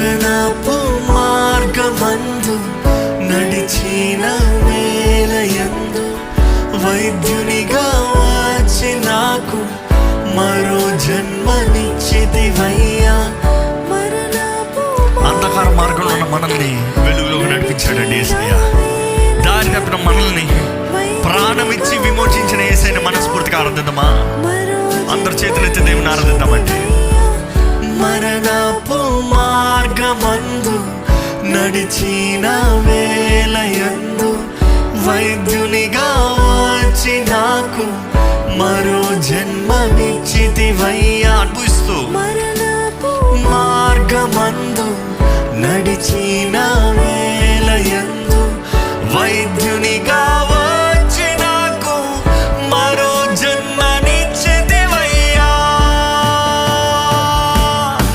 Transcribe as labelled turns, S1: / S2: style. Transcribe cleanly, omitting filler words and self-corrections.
S1: మరణపు మార్గమందు నడిచిన వేళయందు వైద్యునిగా వచ్చి నాకు మరో జన్మనిచ్చితివయ్యా. అంధకార మార్గంలో ఉన్న మనల్ని వెలుగులోకి నడిపించాడండి యేసయ్య. దారి తప్పిన మనల్ని ప్రాణం ఇచ్చి విమోచించిన యేసయ్యని మనస్ఫూర్తిగా ఆరాధిద్దామా? అందరి చేతులు ఎత్తి దేవుని ఆరాధిద్దామండి. మరణపు మార్గమందు నడిచిన వేళయందు వైద్యునిగా వచ్చి నాకు మరో జన్మనిచ్చితివయ్యా. అనుభవిస్తూ మార్గమందు నడిచిన